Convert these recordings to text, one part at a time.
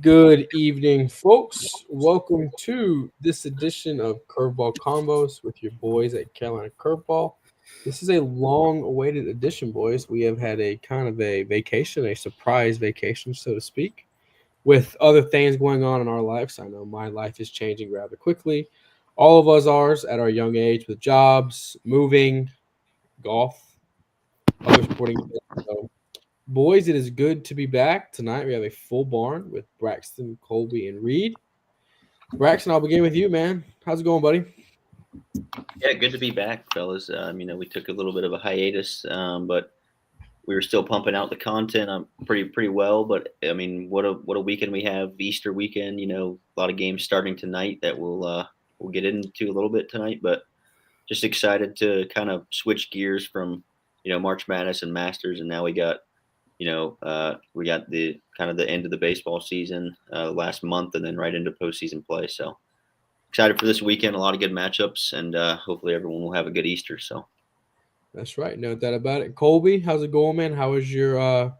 Good evening, folks. Welcome to this edition of Curveball Convos with your boys at Carolina Curveball. This is a long-awaited edition, boys. We have had a kind of a vacation, a surprise vacation, so to speak, with other things going on in our lives. I know my life is changing rather quickly. All of us are at our young age with jobs, moving, golf, other sporting events. So boys, it is good to be back. Tonight we have a full barn with Braxton, Colby, and Reed. Braxton, I'll begin with you, man. How's it going, buddy? Yeah, good to be back, fellas. We took a little bit of a hiatus, but we were still pumping out the content pretty well. But I mean, what a weekend we have! Easter weekend. A lot of games starting tonight that we'll get into a little bit tonight. But just excited to kind of switch gears from March Madness and Masters, and now we got the kind of the end of the baseball season last month, and then right into postseason play. So excited for this weekend. A lot of good matchups, and hopefully everyone will have a good Easter. So That's right, no doubt about it. Colby, how's it going, man? How was your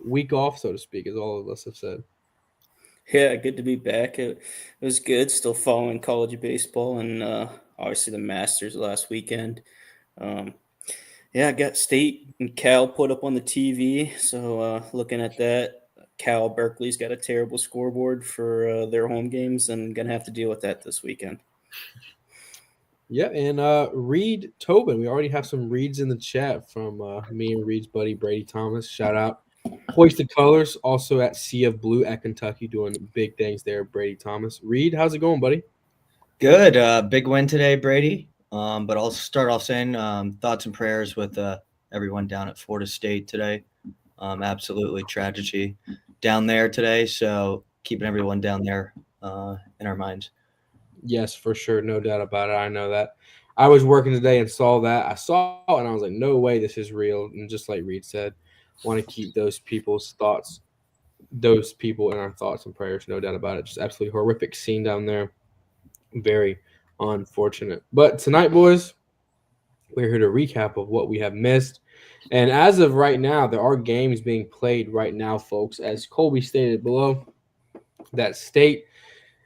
week off, so to speak, as all of us have said? Yeah, good to be back. It was good. Still following college baseball and obviously the Masters last weekend. Um, yeah, I got State and Cal put up on the TV. So looking at that, Cal Berkeley's got a terrible scoreboard for their home games and going to have to deal with that this weekend. Yeah, and Reed Tobin. We already have some reads in the chat from me and Reed's buddy Brady Thomas. Shout out. Hoisted Colors, also at Sea of Blue at Kentucky, doing big things there. Brady Thomas. Reed, how's it going, buddy? Good. Big win today, Brady. But I'll start off saying thoughts and prayers with everyone down at Florida State today. Absolutely tragedy down there today. So keeping everyone down there in our minds. Yes, for sure. No doubt about it. I know that. I was working today and saw that. I saw it and I was like, no way this is real. And just like Reed said, want to keep those people in our thoughts and prayers. No doubt about it. Just absolutely horrific scene down there. Very unfortunate. But tonight, boys, we're here to recap of what we have missed. And as of right now, there are games being played right now, folks. As Colby stated below, that State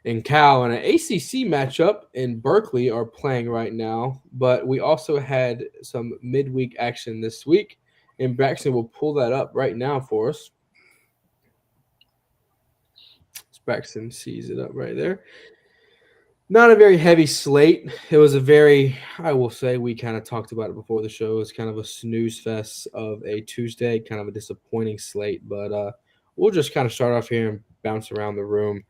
and Cal and an ACC matchup in Berkeley are playing right now. But we also had some midweek action this week, and Braxton will pull that up right now for us. Braxton sees it up right there. Not a very heavy slate. It was a very, I will say, we kind of talked about it before the show. It's kind of a snooze fest of a Tuesday, kind of a disappointing slate. But we'll just kind of start off here and bounce around the room.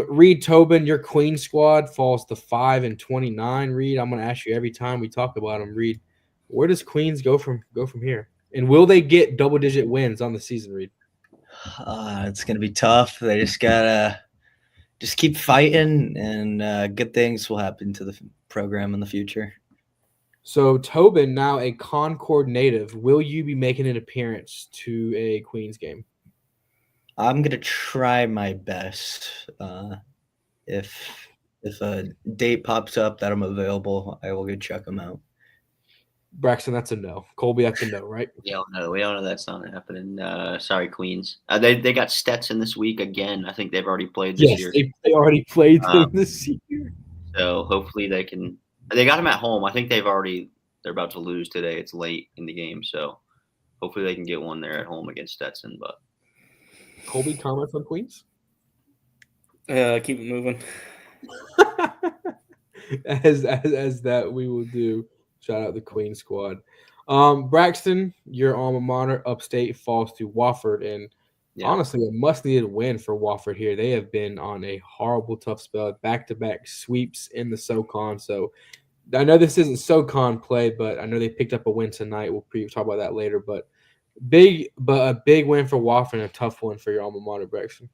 Reed Tobin, your Queen squad falls to 5-29. Reed, I'm gonna ask you every time we talk about them. Reed, where does Queens go from here? And will they get double digit wins on the season, Reed? It's gonna be tough. They just gotta keep fighting, and good things will happen to the program in the future. So Tobin, now a Concord native, will you be making an appearance to a Queens game? I'm gonna try my best. If a date pops up that I'm available, I will go check them out. Braxton, that's a no. Colby, that's a no, right? we all know that's not happening. Sorry, Queens. They got Stetson this week again. I think they've already played this year. They already played them this year. So hopefully they can. They got them at home. I think they're about to lose today. It's late in the game, so hopefully they can get one there at home against Stetson. But Colby, comments on Queens? Keep it moving. as that we will do. Shout out the Queen squad. Braxton, your alma mater, Upstate, falls to Wofford, and honestly, a must-needed win for Wofford here. They have been on a horrible, tough spell, back-to-back sweeps in the SoCon. So I know this isn't SoCon play, but I know they picked up a win tonight. We'll talk about that later. But a big win for Wofford and a tough one for your alma mater, Braxton.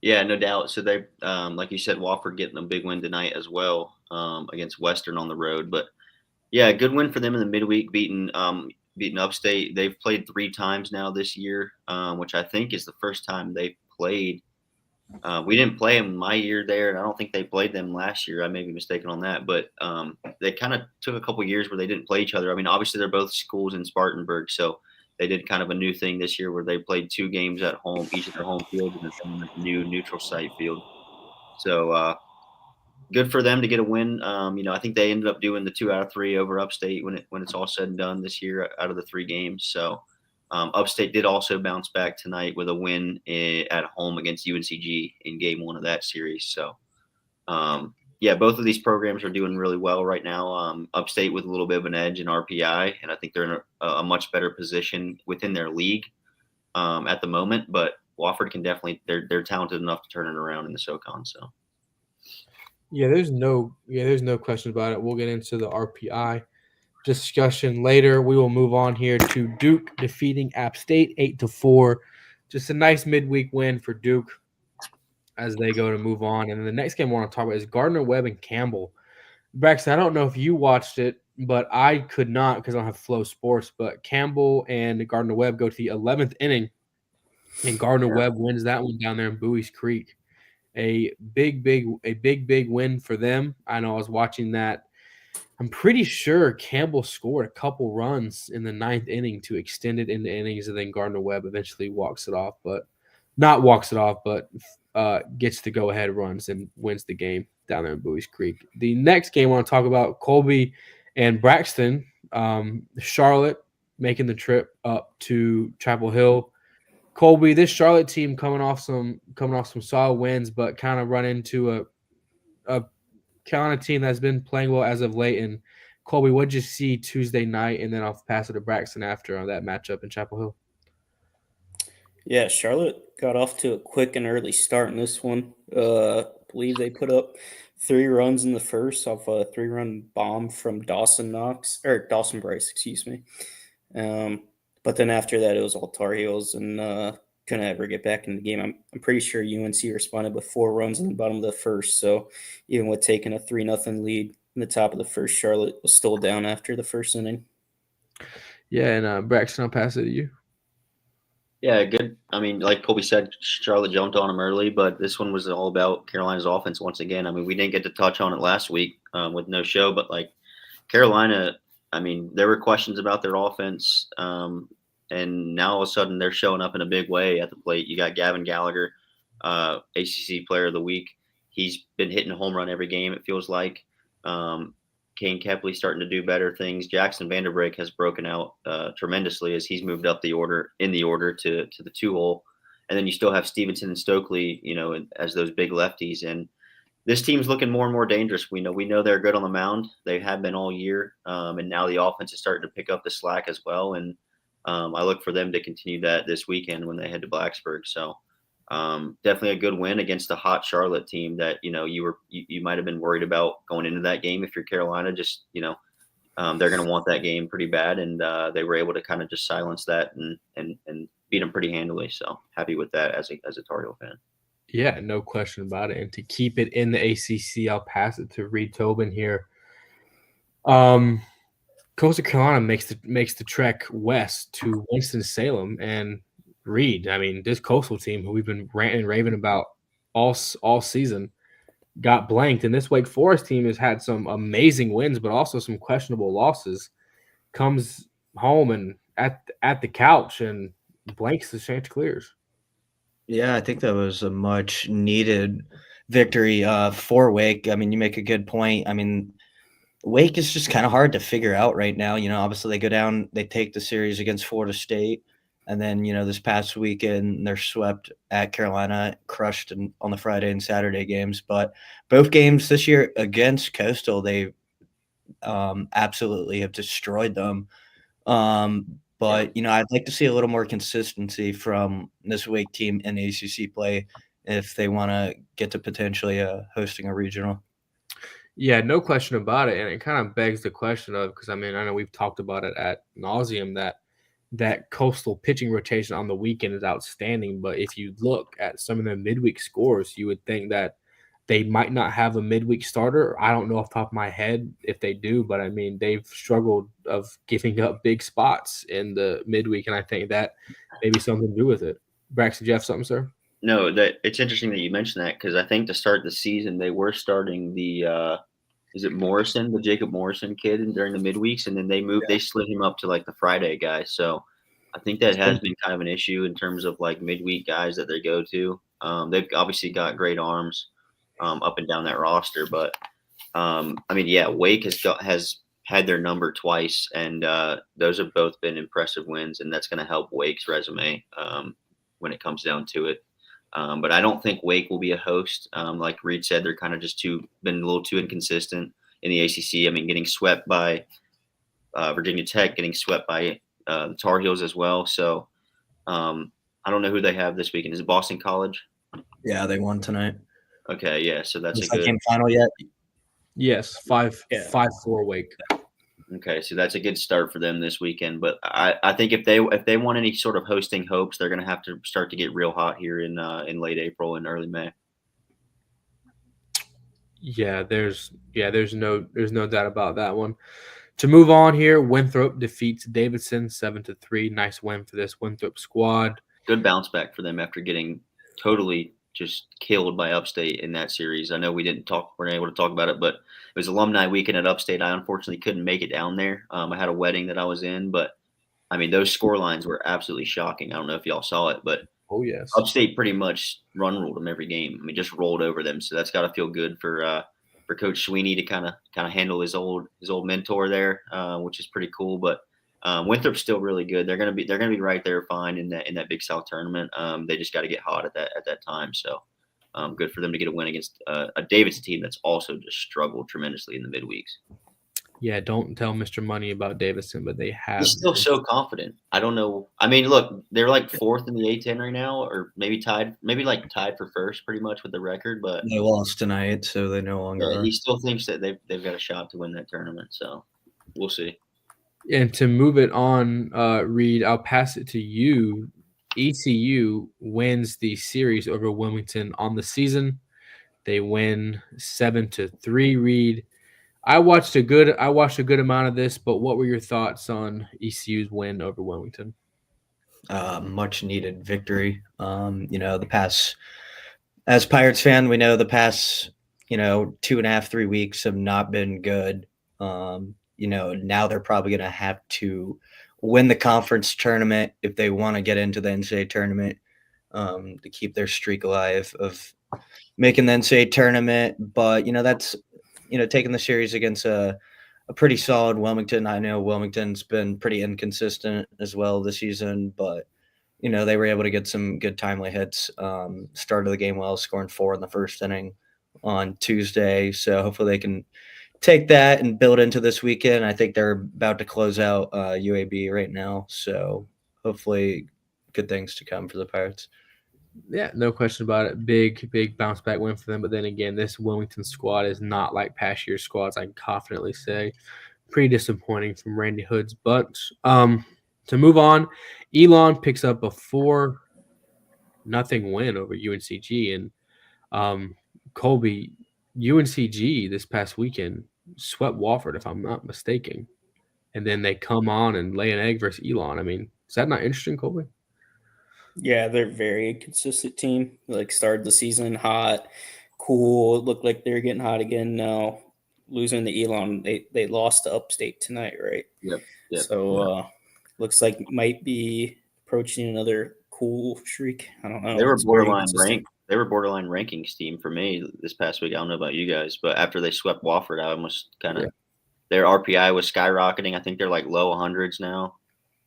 Yeah, no doubt. So they, like you said, Wofford getting a big win tonight as well against Western on the road. But yeah, good win for them in the midweek, beating Upstate. They've played 3 times now this year, which I think is the first time they played. We didn't play them my year there, and I don't think they played them last year. I may be mistaken on that, but they kind of took a couple years where they didn't play each other. I mean, obviously they're both schools in Spartanburg, so They did kind of a new thing this year where they played 2 games at home, each of their home fields, and then a new neutral site field. So good for them to get a win. I think they ended up doing the 2 out of 3 over Upstate when it's all said and done this year out of the 3 games. So Upstate did also bounce back tonight with a win at home against UNCG in game 1 of that series. So yeah, both of these programs are doing really well right now. Upstate with a little bit of an edge in RPI, and I think they're in a much better position within their league at the moment. But Wofford can definitely they're talented enough to turn it around in the SoCon. So. Yeah, there's no question about it. We'll get into the RPI discussion later. We will move on here to Duke defeating App State 8-4. Just a nice midweek win for Duke as they go to move on. And then the next game I want to talk about is Gardner-Webb and Campbell. Braxton, I don't know if you watched it, but I could not because I don't have Flow Sports. But Campbell and Gardner-Webb go to the 11th inning, and Gardner-Webb wins that one down there in Bowie's Creek. A big win for them. I know I was watching that. I'm pretty sure Campbell scored a couple runs in the 9th inning to extend it into innings, and then Gardner-Webb eventually walks it off, but gets the go-ahead runs and wins the game down there in Bowie's Creek. The next game I want to talk about, Colby and Braxton. Charlotte making the trip up to Chapel Hill. Colby, this Charlotte team coming off some solid wins, but kind of run into a Carolina team that's been playing well as of late. And Colby, what did you see Tuesday night? And then I'll pass it to Braxton after on that matchup in Chapel Hill. Yeah, Charlotte got off to a quick and early start in this one. I believe they put up 3 runs in the first off a 3-run bomb from Dawson Bryce, excuse me. But then after that, it was all Tar Heels and couldn't ever get back in the game. I'm pretty sure UNC responded with 4 runs in the bottom of the first. So even with taking a 3-0 lead in the top of the first, Charlotte was still down after the first inning. Yeah, and Braxton, I'll pass it to you. Yeah, good. I mean, like Colby said, Charlotte jumped on him early, but this one was all about Carolina's offense once again. I mean, we didn't get to touch on it last week with no show, but like Carolina, I mean, there were questions about their offense, and now all of a sudden they're showing up in a big way at the plate. You got Gavin Gallagher, ACC Player of the Week. He's been hitting a home run every game, it feels like. Kane Kepley starting to do better things. Jackson Vanderbrake has broken out tremendously as he's moved up the order to the 2-hole. And then you still have Stevenson and Stokely, as those big lefties. And this team's looking more and more dangerous. We know they're good on the mound. They have been all year. And now the offense is starting to pick up the slack as well. And I look for them to continue that this weekend when they head to Blacksburg. So definitely a good win against a hot Charlotte team that, you might have been worried about going into that game. If you're Carolina, just, they're going to want that game pretty bad. And they were able to kind of just silence that and beat them pretty handily. So happy with that as a Tar Heel fan. Yeah, no question about it. And to keep it in the ACC, I'll pass it to Reed Tobin here. Coastal Carolina makes the trek west to Winston-Salem, and Reed, I mean, this Coastal team who we've been ranting and raving about all season got blanked, and this Wake Forest team has had some amazing wins, but also some questionable losses. Comes home and at the couch and blanks the Chanticleers. Yeah, I think that was a much needed victory for Wake. I mean, you make a good point. I mean, Wake is just kind of hard to figure out right now. Obviously they go down, they take the series against Florida State. And then, this past weekend, they're swept at Carolina, crushed on the Friday and Saturday games. But both games this year against Coastal, they absolutely have destroyed them. But, I'd like to see a little more consistency from this Wake team in ACC play if they want to get to potentially hosting a regional. Yeah, no question about it. And it kind of begs the question of, because, I mean, I know we've talked about it ad nauseum that Coastal pitching rotation on the weekend is outstanding. But if you look at some of their midweek scores, you would think that they might not have a midweek starter. I don't know off the top of my head if they do, but I mean, they've struggled of giving up big spots in the midweek, and I think that maybe something to do with it. Braxton, do you have something, sir? No, that it's interesting that you mentioned that because I think to start the season they were starting the is it Morrison, the Jacob Morrison kid during the midweeks, and then they slid him up to like the Friday guy. So I think that has been kind of an issue in terms of like midweek guys that they go to. They've obviously got great arms up and down that roster, but I mean, yeah, Wake has had their number twice, and those have both been impressive wins, and that's going to help Wake's resume when it comes down to it. But I don't think Wake will be a host. Like Reed said, they're kind of just been a little too inconsistent in the ACC. I mean, getting swept by Virginia Tech, getting swept by the Tar Heels as well. So I don't know who they have this weekend. Is it Boston College? Yeah, they won tonight. Okay, yeah. So that's Is a that good game final yet? Yes, 5-4 Wake. Okay, so that's a good start for them this weekend. But I think if they want any sort of hosting hopes, they're going to have to start to get real hot here in late April and early May. Yeah, there's no doubt about that one. To move on here, Winthrop defeats Davidson 7-3. Nice win for this Winthrop squad. Good bounce back for them after getting totally just killed by Upstate in that series. I know we're not able to talk about it, but it was alumni weekend at Upstate. I unfortunately couldn't make it down there. I had a wedding that I was in, but I mean, those score lines were absolutely shocking. I don't know if y'all saw it, but Oh yes, Upstate pretty much run ruled them every game. I mean, just rolled over them. So that's got to feel good for Coach Sweeney to kind of handle his old mentor there, which is pretty cool. But Winthrop's still really good. They're gonna be right there fine in that Big South tournament. They just got to get hot at that time. So good for them to get a win against a Davidson team that's also just struggled tremendously in the midweeks. yeah. Don't tell Mr. Money about Davidson, but they have. He's still so confident. I don't know. I mean, look, they're like fourth in the A10 right now, or maybe tied for first, pretty much with the record. But They lost tonight, so they no longer are. he still thinks that they've got a shot to win that tournament. So we'll see. And to move it on, Reed, I'll pass it to you. ECU wins the series over Wilmington on the season. They win 7-3. Reed, I watched a good amount of this, but what were your thoughts on ECU's win over Wilmington? Much needed victory. As Pirates fan, we know the past 2.5, 3 weeks have not been good. Now they're probably going to have to win the conference tournament if they want to get into the NCAA tournament to keep their streak alive of making the NCAA tournament. But that's taking the series against a pretty solid Wilmington. I know Wilmington's been pretty inconsistent as well this season, but they were able to get some good timely hits. Started the game well, scoring 4 in the first inning on Tuesday. So hopefully they can take that and build into this weekend. I think they're about to close out UAB right now. So hopefully good things to come for the Pirates. Yeah, no question about it. Big bounce back win for them. But then again, this Wilmington squad is not like past year squads, I can confidently say. Pretty disappointing from Randy Hood's bunch. To move on, Elon picks up a 4-0 win over UNCG. And Colby, UNCG this past weekend swept Wofford, if I'm not mistaken. And then they come on and lay an egg versus Elon. I mean, is that not interesting, Colby? Yeah, they're a very consistent team. Like started the season hot, cool. It looked like they're getting hot again now. Losing to Elon, they lost to Upstate tonight, right? Yep. So looks like might be approaching another cool streak. I don't know. They were It's very borderline consistent. ranked. They were borderline rankings team for me this past week. I don't know about you guys, but after they swept Wofford, I almost kind of their RPI was skyrocketing. I think they're like low hundreds now.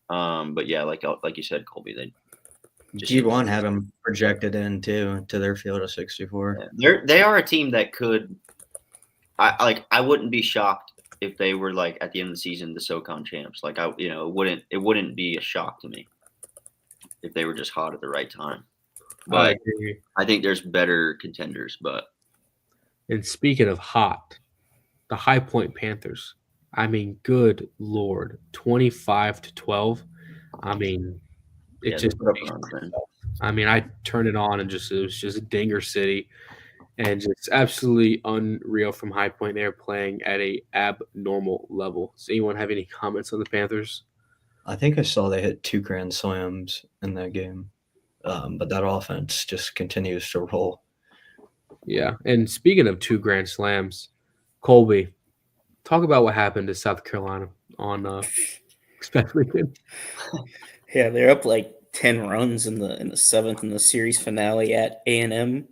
But yeah, like you said, Colby, they G1 had them projected in to their field of 64. They are a team that could. I wouldn't be shocked if they were like at the end of the season the SoCon champs. Like it wouldn't be a shock to me if they were just hot at the right time. But I think there's better contenders. And speaking of hot, the High Point Panthers. I mean, good Lord, 25-12. I mean, I turned it on and it was just Dinger City, and just absolutely unreal from High Point. They're playing at a abnormal level. Does anyone have any comments on the Panthers? I think I saw they hit 2 grand slams in that game, but that offense just continues to roll. Yeah, and speaking of 2 grand slams, Colby, talk about what happened to South Carolina on Expect Weekend. Yeah, they're up like 10 runs in the seventh in the series finale at A&M,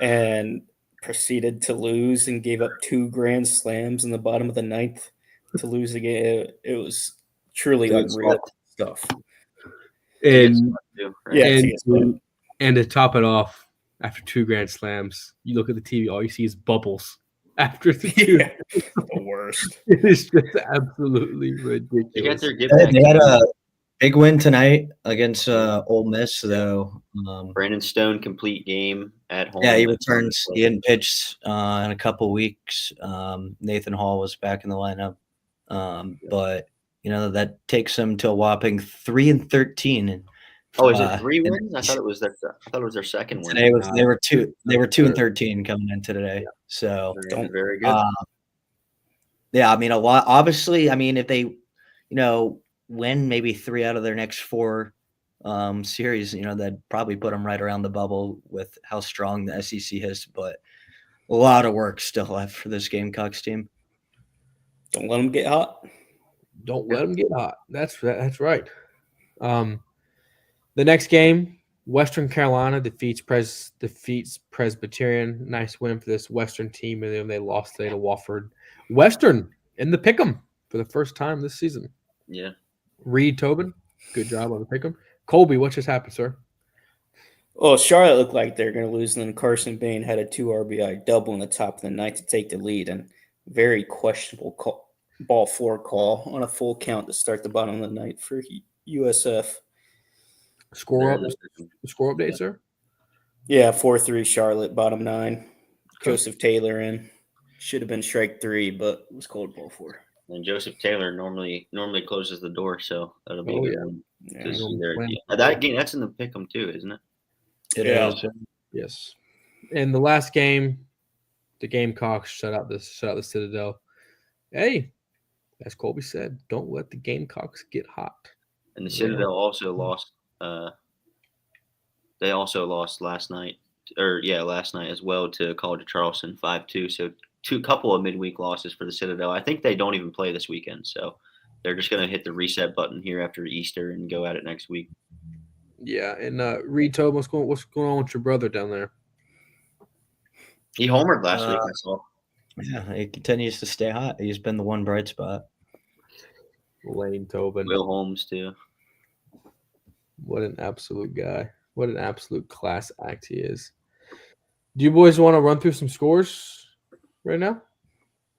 and proceeded to lose and gave up 2 grand slams in the bottom of the ninth to lose the game. It was truly Good unreal stuff. stuff. And Too, right? Yeah, and to get and to top it off, after 2 grand slams, you look at the TV, all you see is bubbles. After the 2, yeah, the worst. it is just absolutely They got ridiculous. their get back. They had a big win tonight against Ole Miss, though. Brandon Stone complete game at home. Yeah, he returns. He hadn't pitched in a couple weeks. Nathan Hall was back in the lineup, but that takes him to a whopping 3-13. And Oh, is it 3 wins? I thought it was their second win. today was they were 2-13 coming into today. Yeah. So Very good. yeah, I mean a lot. Obviously, I mean if they, win maybe 3 out of their next 4 series, that'd probably put them right around the bubble with how strong the SEC is. But a lot of work still left for this Gamecocks team. Don't let them get hot. Don't let them get hot. That's right. The next game, Western Carolina defeats Presbyterian. Nice win for this Western team, and then they lost today to Wofford. Western in the pick'em for the first time this season. Yeah. Reed Tobin, good job on the pick'em. Colby, what just happened, sir? Well, Charlotte looked like they're going to lose, and then Carson Bain had a 2 RBI double in the top of the ninth to take the lead, and very questionable ball 4 call on a full count to start the bottom of the ninth for USF. Score update, sir? Yeah, 4-3 Charlotte, bottom 9. Joseph Taylor in. Should have been strike 3, but it was called ball 4. And Joseph Taylor normally closes the door, so that'll be a good one. Yeah. That game, that's in the pick'em too, isn't it? It Yeah. is. Yes. And the last game, the Gamecocks shut out the Citadel. Hey, as Colby said, don't let the Gamecocks get hot. And the Citadel also lost. They also lost last night as well to College of Charleston 5-2. So couple of midweek losses for the Citadel. I think they don't even play this weekend, so they're just going to hit the reset button here after Easter and go at it next week. Yeah, and Reed Tobin, what's going on with your brother down there? He homered last week, I saw. Yeah, he continues to stay hot. He's been the one bright spot. Lane Tobin. Will Holmes too. What an absolute guy. What an absolute class act he is. Do you boys want to run through some scores right now?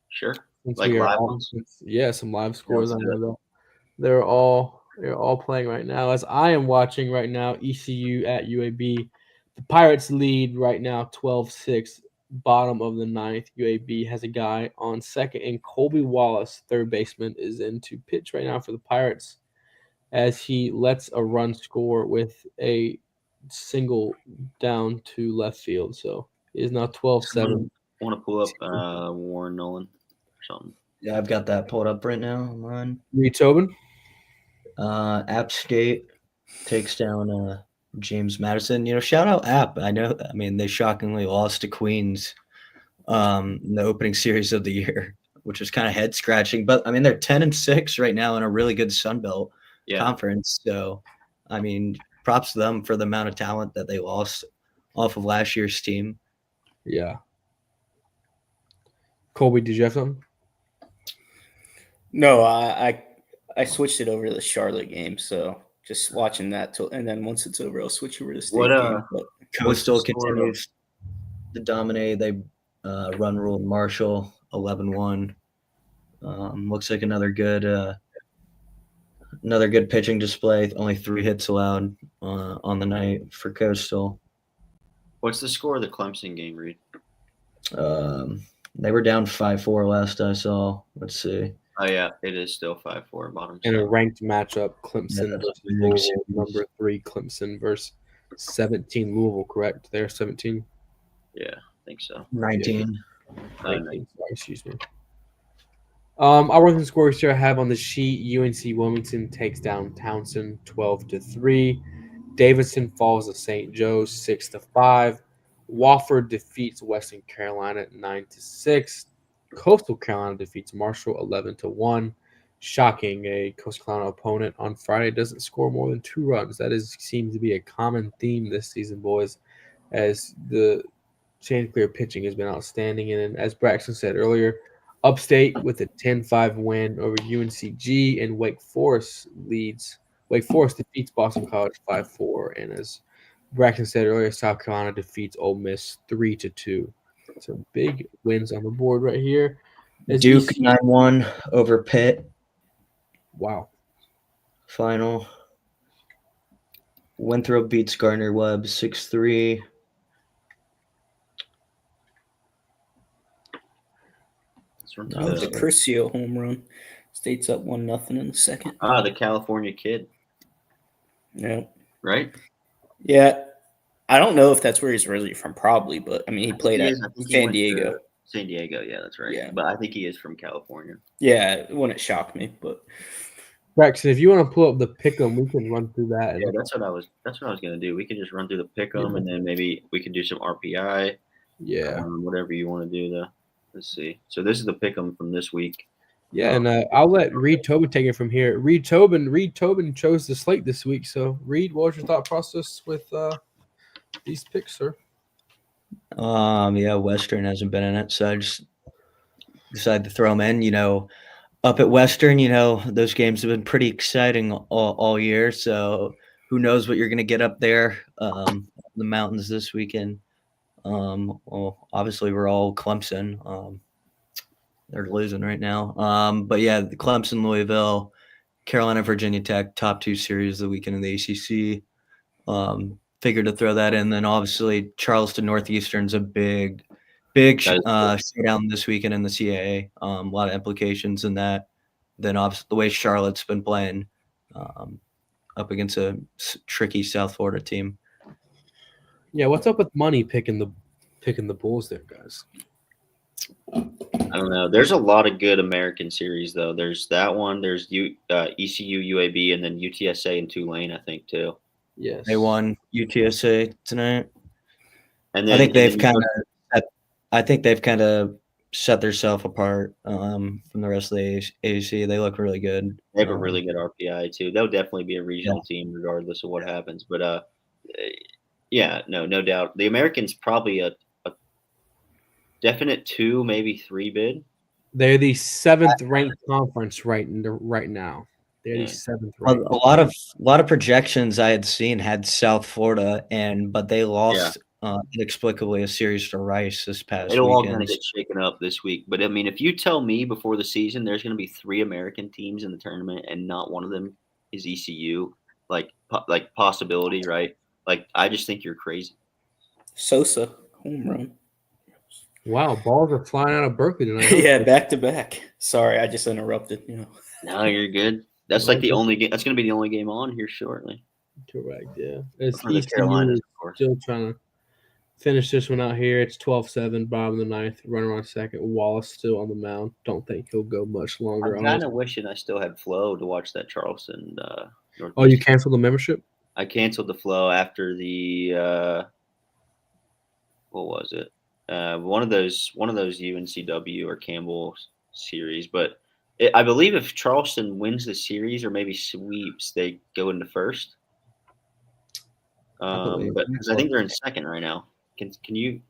Sure. Since Like live ones? Yeah, some live scores. I know that they're all playing right now. As I am watching right now, ECU at UAB. The Pirates lead right now 12-6. Bottom of the ninth. UAB has a guy on second, and Colby Wallace, third baseman, is in to pitch right now for the Pirates as he lets a run score with a single down to left field. So it is now 12-7. I want to pull up Warren Nolan or something. Yeah, I've got that pulled up right now online. Reed Tobin. App State takes down James Madison. Shout out App. I mean, they shockingly lost to Queens in the opening series of the year, which was kind of head scratching. But I mean, they're 10-6 right now in a really good Sun Belt conference. So, I mean, props to them for the amount of talent that they lost off of last year's team. Yeah. Colby, did you have something? No, I switched it over to the Charlotte game, so just watching that and then once it's over, I'll switch over to the state game. But Coastal continues to dominate. They run rule Marshall 11-1. Looks like another good pitching display. Only 3 hits allowed on the night for Coastal. What's the score of the Clemson game, Reed? They were down 5-4 last I saw. Let's see. Oh, yeah, it is still 5-4 bottom. In a ranked matchup, Clemson versus Louisville, number 3 Clemson versus 17 Louisville, correct? They're 17? Yeah, I think so. 19. 19, sorry, excuse me. Our ranking scores here I have on the sheet. UNC Wilmington takes down Townsend 12-3. Davidson falls to St. Joe's 6-5. Wofford defeats Western Carolina 9-6. Coastal Carolina defeats Marshall 11-1. shocking. A Coast Carolina opponent on Friday doesn't score more than 2 runs. That seems to be a common theme this season, boys, as the Chanticleer pitching has been outstanding. And as Braxton said earlier, Upstate with a 10-5 win over UNCG, and Wake Forest defeats Boston College 5-4. And as Braxton said earlier, South Carolina defeats Ole Miss 3-2. So big wins on the board right here. As Duke ECU 9-1 over Pitt. Wow. Final. Winthrop beats Gardner-Webb 6-3. That was a Curcio home run. State's up 1-0 in the second. The California kid. Yeah. Right? Yeah. I don't know if that's where he's originally from, probably, but I mean, he played at San Diego. San Diego, yeah, that's right. Yeah. But I think he is from California. Yeah, it wouldn't shock me, but Braxton, if you want to pull up the pick'em, we can run through that. Yeah, that's what I was gonna do. We could just run through the pick'em, and then maybe we could do some RPI. Yeah. Whatever you want to do. Let's see. So this is the pick'em from this week. Yeah, and I'll let Reed Tobin take it from here. Reed Tobin chose the slate this week. So, Reed, what was your thought process with these picks, sir? Yeah, Western hasn't been in it, so I just decided to throw them in. You know, up at Western, you know, those games have been pretty exciting all year. So who knows what you're going to get up there, the mountains this weekend. Well, obviously we're all Clemson. They're losing right now. But yeah, the Clemson, Louisville, Carolina, Virginia Tech, top 2 series of the weekend in the ACC. Figured to throw that in. Then obviously Charleston Northeastern's a big showdown this weekend in the CAA. A lot of implications in that. Then obviously the way Charlotte's been playing up against a tricky South Florida team. Yeah, what's up with money picking the Bulls there, guys? I don't know. There's a lot of good American series though. There's that one. There's ECU, UAB, and then UTSA and Tulane, I think too. Yes, they won UTSA tonight, and then I think they've kind of set themselves apart from the rest of the AAC. They look really good. They have a really good RPI too. They'll definitely be a regional team regardless of what happens. But yeah, no doubt. The Americans probably a definite 2, maybe 3 bid. They're the 7th ranked conference right now. They're the 7th ranked. A lot of projections I had seen had South Florida, but they lost inexplicably a series to Rice this past weekend. It'll all kind of get shaken up this week. But I mean, if you tell me before the season there's going to be 3 American teams in the tournament and not one of them is ECU, like possibility, right? Like I just think you're crazy. Sosa home run. Wow, balls are flying out of Berkeley tonight. Yeah, back to back. Sorry, I just interrupted. No, you're good. That's like the only game. That's going to be the only game on here shortly. Correct. Yeah, it's For the Carolinas, of course. Still trying to finish this one out here. It's 12-7, bottom of the 9th, runner on second. Wallace still on the mound. Don't think he'll go much longer. I'm kind of wishing I still had Flow to watch that Charleston. Oh, you canceled the membership? I canceled the Flow after the what was it? One of those UNCW or Campbell series, but I believe if Charleston wins the series or maybe sweeps, they go into first. But because I think they're in second right now. Can you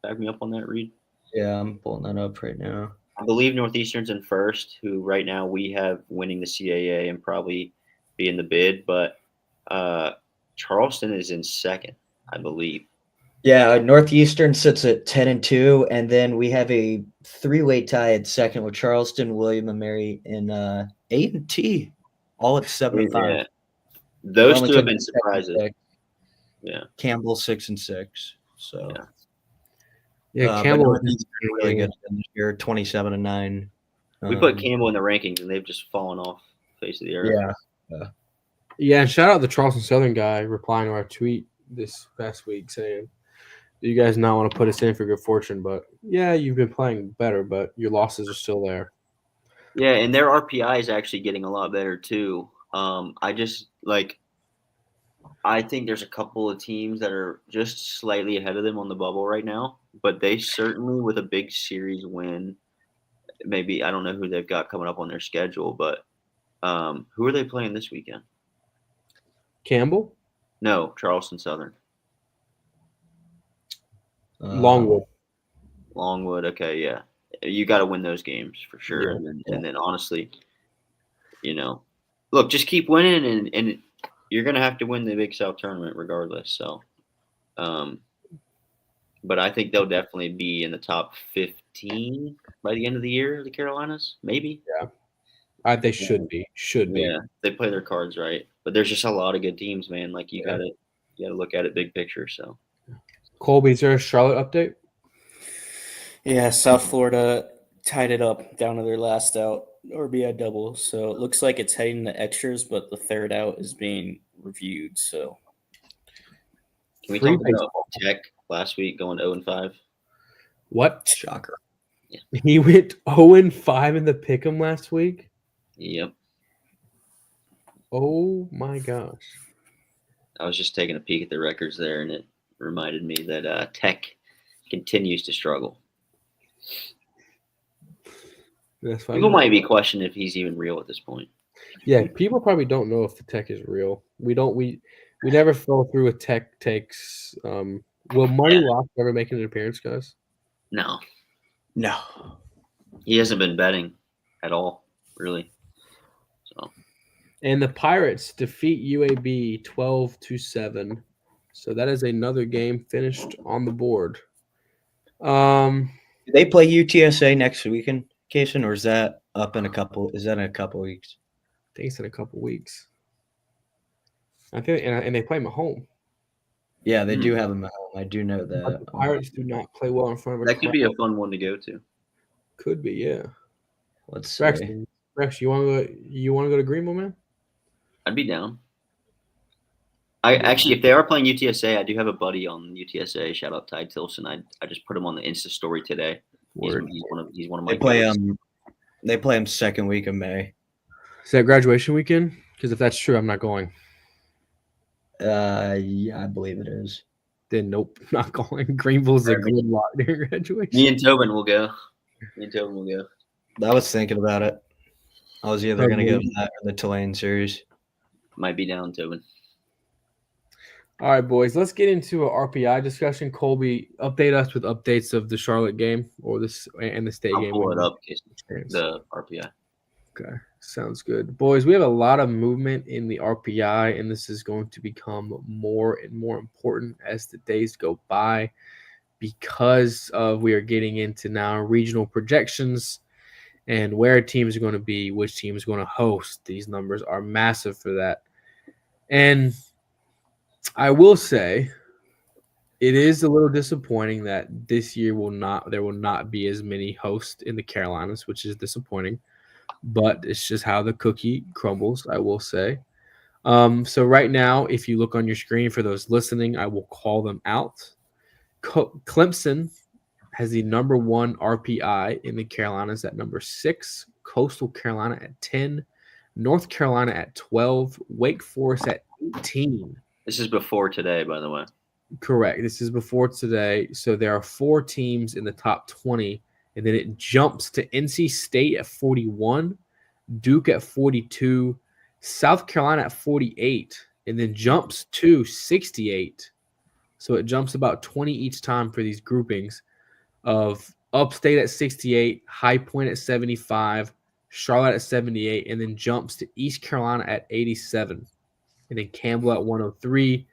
back me up on that, Reed? Yeah, I'm pulling that up right now. I believe Northeastern's in first, who right now we have winning the CAA and probably be in the bid, but Charleston is in second, I believe. Yeah, Northeastern sits at 10-2, and then we have a 3-way tie at second with Charleston, William and Mary in A&T, all at 7-5. Yeah. Those two have been surprises. Yeah, Campbell 6-6. So yeah, Campbell is really good this year, 27-9. We put Campbell in the rankings, and they've just fallen off the face of the earth. Yeah, and shout out the Charleston Southern guy replying to our tweet this past week saying, "Do you guys not want to put us in for good fortune? But yeah, you've been playing better, but your losses are still there." Yeah, and their RPI is actually getting a lot better too. I think there's a couple of teams that are just slightly ahead of them on the bubble right now, but they certainly, with a big series win, maybe I don't know who they've got coming up on their schedule, but who are they playing this weekend? Campbell, No, Charleston Southern. Longwood. Longwood. Okay, yeah, you got to win those games for sure. Yeah, And then honestly, look, just keep winning, and you're gonna have to win the Big South tournament regardless. So, but I think they'll definitely be in the top 15 by the end of the year. The Carolinas, maybe. They should be. Yeah, they play their cards right. But there's just a lot of good teams, man. Like you gotta look at it big picture. So, Colby, is there a Charlotte update? Yeah, South Florida tied it up down to their last out RBI double. So it looks like it's heading to extras, but the third out is being reviewed. So can we Free talk about Tech last week going 0-5? What? Shocker. He went 0-5 in the pick'em last week. Yep. Oh my gosh. I was just taking a peek at the records there, and it reminded me that Tech continues to struggle. That's fine. People might be questioning if he's even real at this point. Yeah, people probably don't know if the Tech is real. We never fell through with Tech takes. Will Money Lock ever make an appearance, guys? No, No. he hasn't been betting at all, really. So And the Pirates defeat UAB 12-7. So that is another game finished on the board. Do they play UTSA next weekend, Kason, or is that up in a couple? Is that in a couple weeks? I think it's in a couple weeks. I think, and they play them at home. Yeah, they do have them at home. I do know But that. the Pirates do not play well in front of a that could be a crowd. fun one to go to. Could be, yeah. Let's see. Rex, you want to go to Greenville, man? I'd be down. I actually, if they are playing UTSA, I do have a buddy on UTSA. Shout out Ty Tilson. I just put him on the Insta story today. He's one of my. They play them second week of May. Is that graduation weekend? Because if that's true, I'm not going. Yeah, I believe it is. Then nope, not going. Greenville's a good lot during graduation. Me and Tobin will go. I was thinking about it. I was either going to go to that or the Tulane series. Might be down, Tobin. All right, boys. Let's get into an RPI discussion. Colby, update us with updates of the Charlotte game or this and the state I'll game. pull it up. The RPI. Okay, sounds good. Boys, we have a lot of movement in the RPI, and this is going to become more and more important as the days go by because we are getting into now regional projections and where teams are going to be, which team is going to host. These numbers are massive for that. And I will say it is a little disappointing that this year there will not be as many hosts in the Carolinas, which is disappointing. But it's just how the cookie crumbles, I will say. So right now, if you look on your screen for those listening, I will call them out. Clemson has the number 1 RPI in the Carolinas at number 6, Coastal Carolina at 10, North Carolina at 12, Wake Forest at 18. This is before today, by the way. Correct. This is before today. So there are 4 teams in the top 20. And then it jumps to NC State at 41, Duke at 42, South Carolina at 48, and then jumps to 68. So it jumps about 20 each time for these groupings of Upstate at 68, High Point at 75, Charlotte at 78, and then jumps to East Carolina at 87. And then Campbell at 103,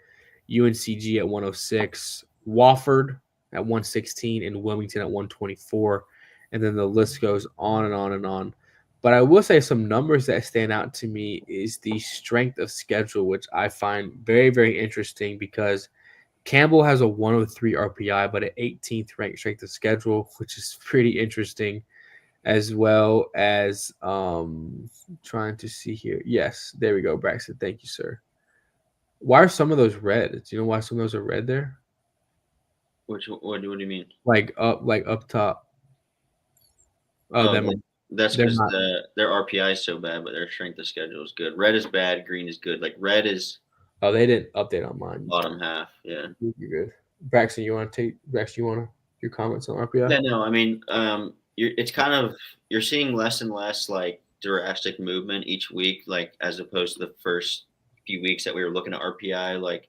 UNCG at 106, Wofford at 116, and Wilmington at 124. And then the list goes on and on and on. But I will say some numbers that stand out to me is the strength of schedule, which I find very, very interesting because Campbell has a 103 RPI, but an 18th ranked strength of schedule, which is pretty interesting, as well as trying to see here. Yes, there we go, Braxton. Thank you, sir. Why are some of those red? Do you know why some of those are red there? What do you mean? Like up top. That's because their RPI is so bad, but their strength of schedule is good. Red is bad, green is good. Like red is. Oh, they didn't update on mine. Bottom half, yeah. You're good. Braxton, you want your comments on RPI? Yeah, no, I mean, you're seeing less and less like drastic movement each week, like as opposed to the first few weeks that we were looking at RPI. Like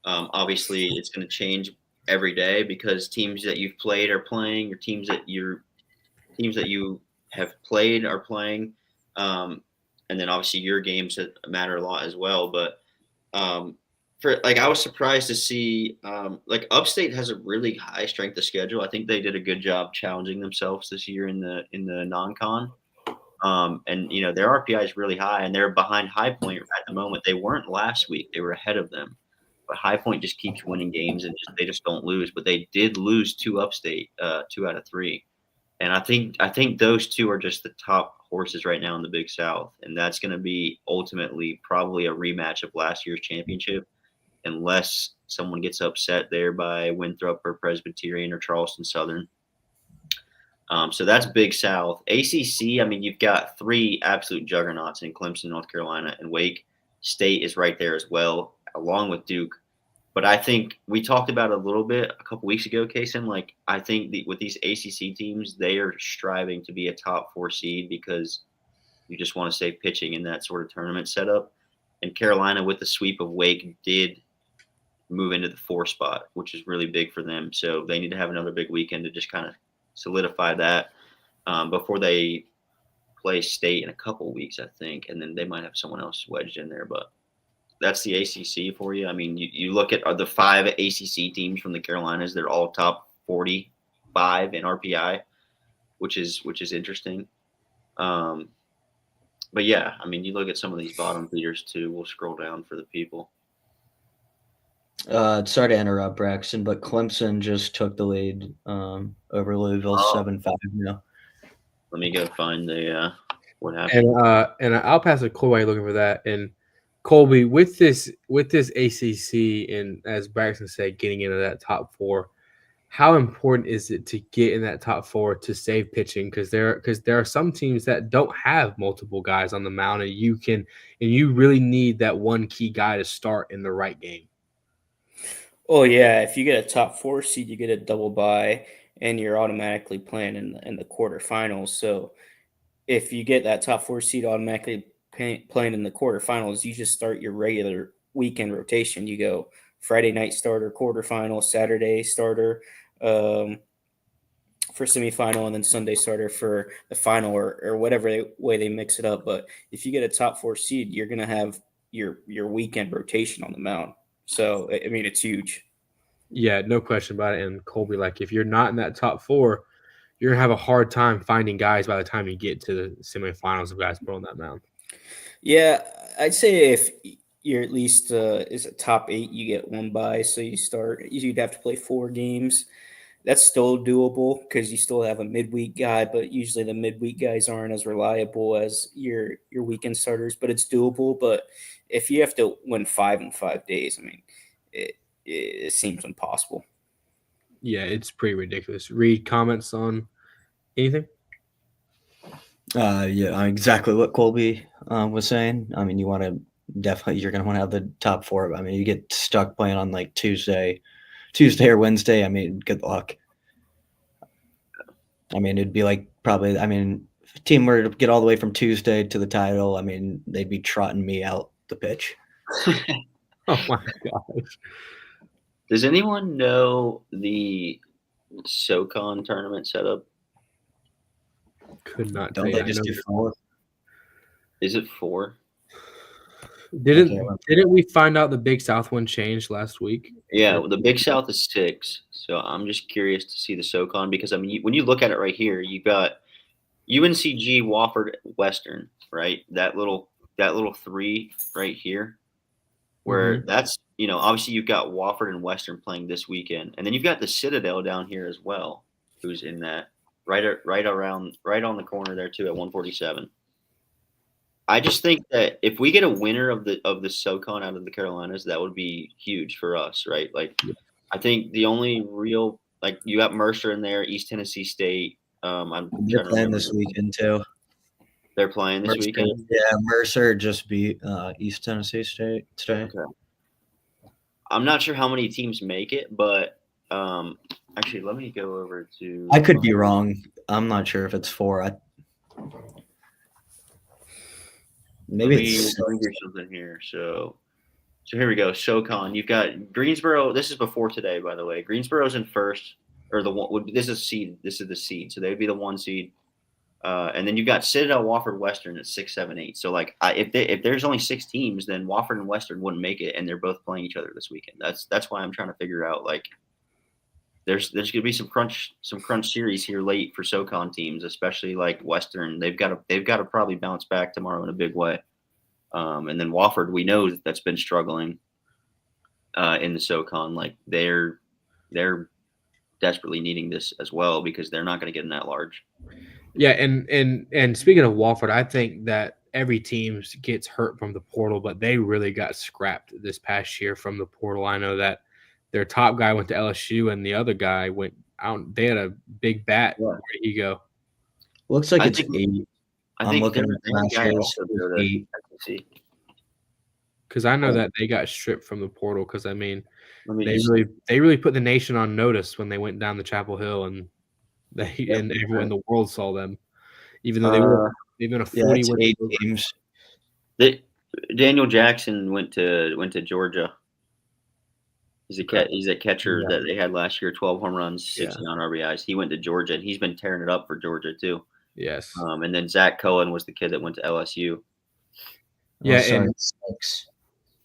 obviously it's going to change every day because teams that you've played are playing, or teams that you have played are playing, and then obviously your games that matter a lot as well. But for like, I was surprised to see like Upstate has a really high strength of schedule. I think they did a good job challenging themselves this year in the non-con. And their RPI is really high, and they're behind High Point at the moment. They weren't last week; they were ahead of them. But High Point just keeps winning games, and they just don't lose. But they did lose to Upstate, 2 out of 3. And I think those two are just the top horses right now in the Big South, and that's going to be ultimately probably a rematch of last year's championship, unless someone gets upset there by Winthrop or Presbyterian or Charleston Southern. So that's Big South. ACC, I mean, you've got 3 absolute juggernauts in Clemson, North Carolina, and Wake. State is right there as well, along with Duke. But I think we talked about it a little bit a couple weeks ago, Kason. Like, I think with these ACC teams, they are striving to be a top 4 seed because you just want to stay pitching in that sort of tournament setup. And Carolina, with the sweep of Wake, did move into the 4 spot, which is really big for them. So they need to have another big weekend to just kind of solidify that before they play State in a couple weeks, I think. And then they might have someone else wedged in there, but that's the ACC for you. I mean, you look at the 5 ACC teams from the Carolinas; they're all top 45 in RPI, which is interesting. But yeah, I mean, you look at some of these bottom feeders too. We'll scroll down for the people. Sorry to interrupt, Braxton, but Clemson just took the lead over Louisville 7-5 now. Let me go find the what happened. And I'll pass it Colby looking for that. And Colby, with this ACC, and as Braxton said, getting into that top 4, how important is it to get in that top 4 to save pitching? Because there are some teams that don't have multiple guys on the mound, and you really need that one key guy to start in the right game. Oh yeah, if you get a top 4 seed, you get a double bye, and you're automatically playing in the quarterfinals. So if you get that top 4 seed automatically playing in the quarterfinals, you just start your regular weekend rotation. You go Friday night starter, quarterfinal, Saturday starter for semifinal, and then Sunday starter for the final, or whatever way they mix it up. But if you get a top 4 seed, you're going to have your weekend rotation on the mound. So, I mean, it's huge. Yeah, no question about it. And Colby, like, if you're not in that top 4, you're going to have a hard time finding guys by the time you get to the semifinals of guys put on that mound. Yeah, I'd say if you're at least is a top 8, you get 1 bye. So you'd have to play 4 games. That's still doable because you still have a midweek guy, but usually the midweek guys aren't as reliable as your weekend starters, but it's doable. But if you have to win 5 in 5 days, I mean, it seems impossible. Yeah, it's pretty ridiculous. Reed, comments on anything? Yeah, exactly what Colby was saying. I mean, you're going to want to have the top 4. I mean, you get stuck playing on like Tuesday or Wednesday. I mean, good luck. I mean, it'd be like probably, I mean, if a team were to get all the way from Tuesday to the title, I mean, they'd be trotting me out the pitch. Oh my gosh. Does anyone know the SoCon tournament setup? Could not. Don't they just do 4? Is it 4? Didn't we find out the Big South one changed last week? Yeah, the Big South is 6. So I'm just curious to see the SoCon because, I mean, when you look at it right here, you got UNCG, Wofford, Western, right? That little 3 right here, where that's, obviously you've got Wofford and Western playing this weekend, and then you've got the Citadel down here as well, who's in that right on the corner there too at 147. I just think that if we get a winner of the SoCon out of the Carolinas, that would be huge for us, right? Like, I think the only real, like, you got Mercer in there, East Tennessee State. They're playing this weekend too. They're playing this weekend. Yeah, Mercer just beat East Tennessee State today. Okay. I'm not sure how many teams make it, but I Actually, let me go over to. I could be wrong. I'm not sure if it's 4. Maybe Let it's me do something here. So here we go. SoCon. You've got Greensboro. This is before today, by the way. Greensboro's in first, or the one. This is seed. This is the seed. So they would be the 1 seed. And then you've got Citadel, Wofford, Western at 6, 7, 8. So like, if there's only 6 teams, then Wofford and Western wouldn't make it, and they're both playing each other this weekend. That's why I'm trying to figure out like. There's going to be some crunch series here late for SoCon teams, especially like Western. They've got to probably bounce back tomorrow in a big way. And then Wofford, we know that's been struggling in the SoCon. Like they're desperately needing this as well because they're not going to get in that large. Yeah, and speaking of Wofford, I think that every team gets hurt from the portal, but they really got scrapped this past year from the portal. I know that their top guy went to LSU and the other guy went out. They had a big bat. Yeah. Where did he go? Looks like I it's think- 8. I I'm think looking the at last guy year's also go to 8. SEC. Because I know that they got stripped from the portal. Because I mean, Let me they just really put the nation on notice when they went down the Chapel Hill and and everyone in the world saw them, even though they've been a Yeah, 40 it's win 8 program. teams. Daniel Jackson went to Georgia. He's a catcher Yeah. that they had last year, 12 home runs, 69 RBIs. He went to Georgia, and he's been tearing it up for Georgia too. Yes. And then Zach Cohen was the kid that went to LSU. Yeah, sorry, and it's 6.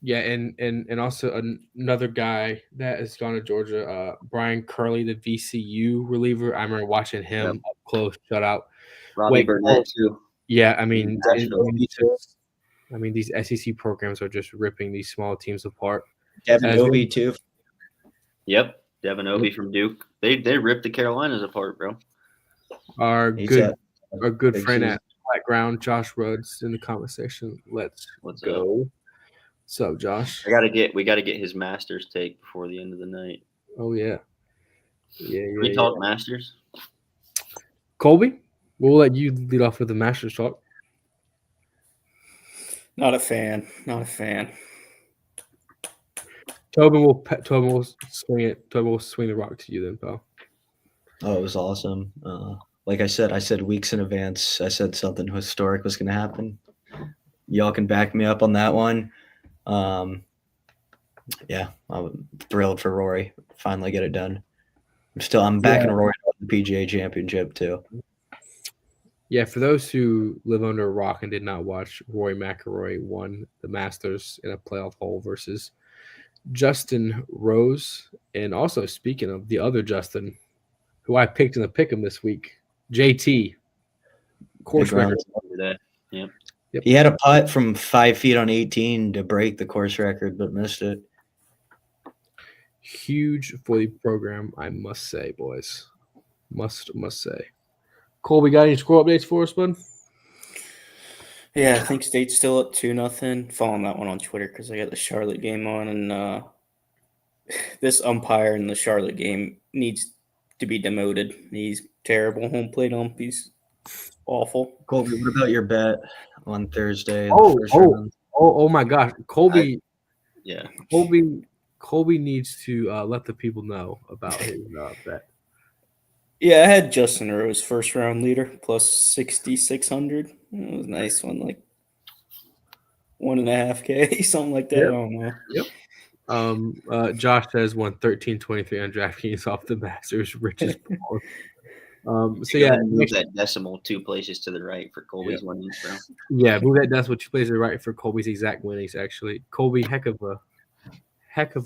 yeah, and also another guy that has gone to Georgia, Brian Curley, the VCU reliever. I remember watching him up close, shutout. Robbie Burnett too. Yeah, I mean, Definitely. these SEC programs are just ripping these small teams apart. Devin As- Obi too. Yep, Devin Obi from Duke. They ripped the Carolinas apart, bro. Our He's good at our good big friend season. at Background, Josh Rhodes, in the comment section. Let's What's go. What's up, Josh? We got to get his Masters take before the end of the night. Oh yeah, Can we talk Masters? Colby, we'll let you lead off with the Masters talk. Not a fan. Tobin will swing it. Tobin will swing the rock to you then, pal. Oh, it was awesome. Like I said weeks in advance. I said something historic was going to happen. Y'all can back me up on that one. Yeah, I'm thrilled for Rory. Finally get it done. I'm backing Rory on the PGA Championship too. Yeah, for those who live under a rock and did not watch, Rory McIlroy won the Masters in a playoff hole versus Justin Rose. And also, speaking of the other Justin, who I picked in the pick'em this week, JT, course Big round. record. Yep. Yep. He had a putt from 5 feet on 18 to break the course record, but missed it. Huge for the program, I must say, boys. Must say. Colby, got any score updates for us, bud? Yeah, I think State's still up 2-0. Following that one on Twitter because I got the Charlotte game on, and this umpire in the Charlotte game needs to be demoted. He's terrible home plate ump. He's awful. Colby, what about your bet on Thursday? Oh my gosh, Colby. Yeah. Colby needs to let the people know about his bet. Yeah, I had Justin Rose first round leader plus 6,600. It was a nice one, like 1.5K, something like that. Yep. I don't know. Josh says won 13.23 on DraftKings off the Masters richest ball. So yeah, move that decimal 2 places to the right for Colby's winnings, bro. Yeah, move that decimal 2 places to the right for Colby's exact winnings. Actually, Colby, heck of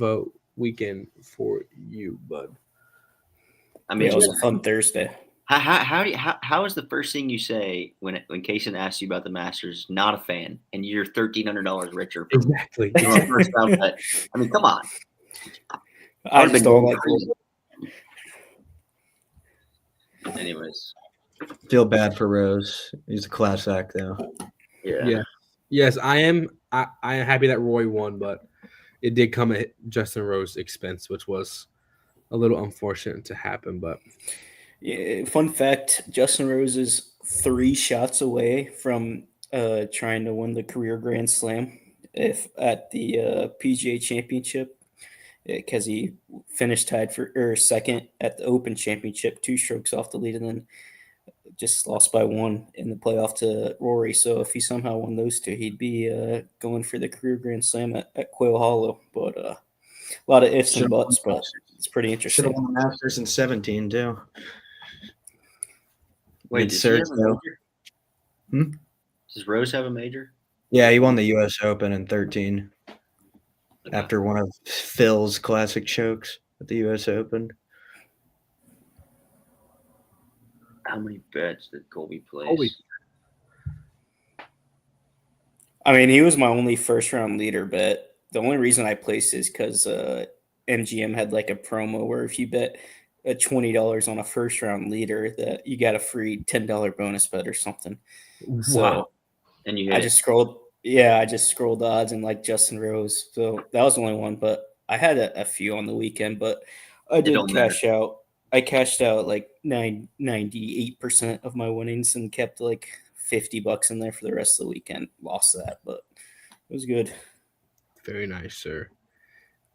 a weekend for you, bud. I mean, it was a fun Thursday. How is the first thing you say when Kaysen asks you about the Masters? Not a fan, and you're $1,300 richer. Exactly. First round bet. I mean, come on. I just don't like. Anyways, Feel bad for Rose. He's a class act, though. Yeah. Yes, I am. I am happy that Roy won, but it did come at Justin Rose's expense, which was a little unfortunate to happen. But yeah, fun fact: Justin Rose is 3 shots away from trying to win the career Grand Slam if at the PGA Championship. because he finished tied for second at the Open Championship, 2 strokes off the lead, and then just lost by 1 in the playoff to Rory. So if he somehow won those 2, he'd be going for the career Grand Slam at Quail Hollow. But a lot of ifs and buts, but it's pretty Should have interesting. won the Masters in 17 too. Wait, does he have a Sergio. major? Does Rose have a major? Yeah, he won the U.S. Open in 13 after one of Phil's classic chokes at the U.S. Open. How many bets did Colby place? Colby. I mean, he was my only first-round leader bet. The only reason I placed is because MGM had like a promo where if you bet $20 on a first-round leader, that you got a free $10 bonus bet or something. So Wow. And you I just scrolled the odds and like Justin Rose. So that was the only one, but I had a few on the weekend, but I did don't cash out. I cashed out like 98% of my winnings and kept like $50 in there for the rest of the weekend. Lost that, but it was good. Very nice, sir.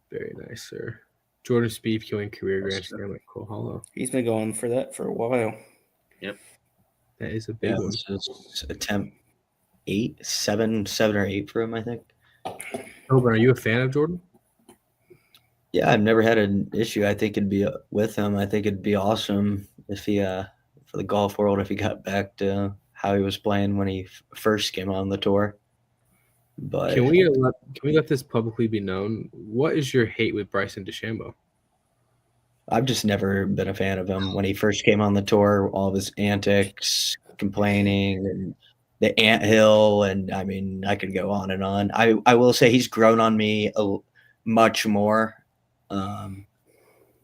Very nice, sir. Jordan Spieth killing career Grand Slam at Quail Hollow. He's been going for that for a while. Yep. That is a big one. This is attempt 7 or 8 for him, I think. Tobin, are you a fan of Jordan? Yeah, I've never had an issue. I think it'd be with him. I think it'd be awesome if he, for the golf world, if he got back to how he was playing when he first came on the tour. But Can we let this publicly be known? What is your hate with Bryson DeChambeau? I've just never been a fan of him. When he first came on the tour, all of his antics, complaining, and the anthill, and I mean, I could go on and on. I will say he's grown on me much more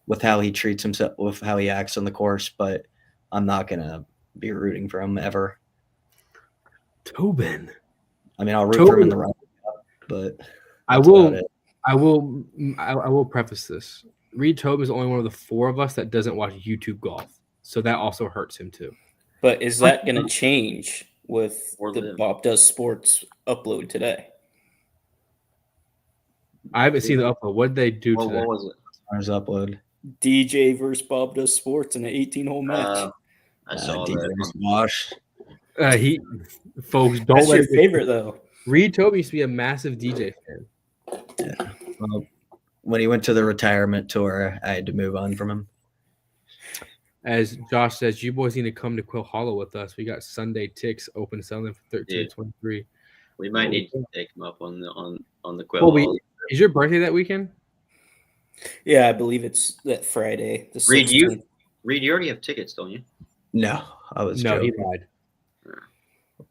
with how he treats himself, with how he acts on the course, but I'm not going to be rooting for him ever. Tobin. I mean, I'll root for him in the Ryder Cup, but I will preface this. Reed Tobin is only one of the 4 of us that doesn't watch YouTube golf, so that also hurts him too. But is that going to change with Or the live. Bob Does Sports upload today? I haven't seen the upload. What did they do today? What was it? His upload. DJ versus Bob Does Sports in an 18-hole match. I saw DJ that. Wash. Folks, don't That's let your it- favorite, though. Reed Tobin used to be a massive DJ fan. Yeah. Well, when he went to the retirement tour, I had to move on from him. As Josh says, you boys need to come to Quail Hollow with us. We got Sunday ticks open selling for $13.23. We might need to take him up on the Quail. Colby, Hall. is your birthday that weekend? Yeah, I believe it's that Friday. The Reed, 16th. you already have tickets, don't you? No, I was No, joking. he lied.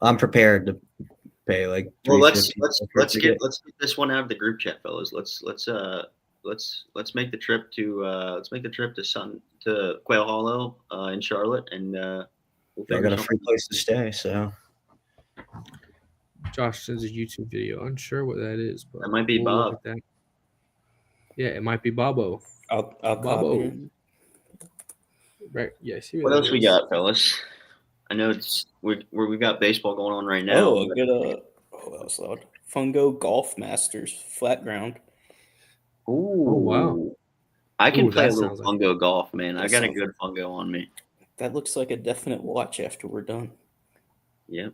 I'm prepared to pay like. Well, let's $350 get this one out of the group chat, fellas. Let's make the trip to Quail Hollow in Charlotte, and we'll I figure got a something. free place to stay, so Josh sends a YouTube video. Unsure what that is, but That might be look Bob. at that. Yeah, it might be Bobo. I'll Bobo. copy it. Right? Yeah. See What else we got, fellas? I know we've got baseball going on right now. Oh, but- good. That was loud. Fungo Golf Masters flat ground. Ooh, wow. I can Ooh, play a that little sounds like- fungo golf, man. I That got a sounds- good fungo on me. That looks like a definite watch after we're done. Yep.